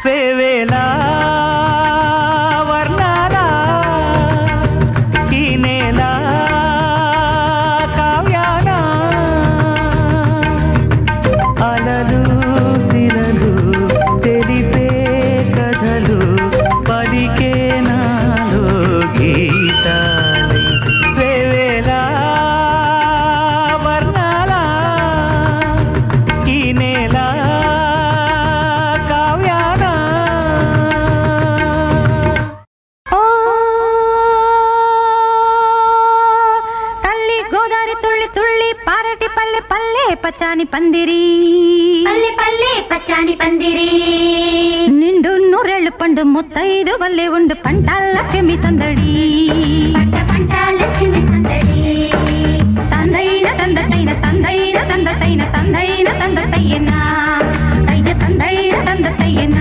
వేవేలా వర్ణాల ఈ నేల కావ్యాన అలలు సిరలు తెలిపే కథలు పలికే నాలో గీతాలే వేవేలా వర్ణాల ఈ నేల కావ్యాన తల్లి గోదారి తుళ్ళి తుళ్ళి పారటి పల్లె పల్లె పచ్చాని పందిరి పల్లె పల్లె పచ్చాని పందిరి నిండు నూరేళ్లు పండు ముత్తైదు వల్లే ఉండు పంటాల లక్ష్మి సందడి పంట లక్ష్మి సందడి తందైన తందతైన తందైన తందతైన తందైన తందతయ్యనా తయ్య తందైన తందతయ్యనా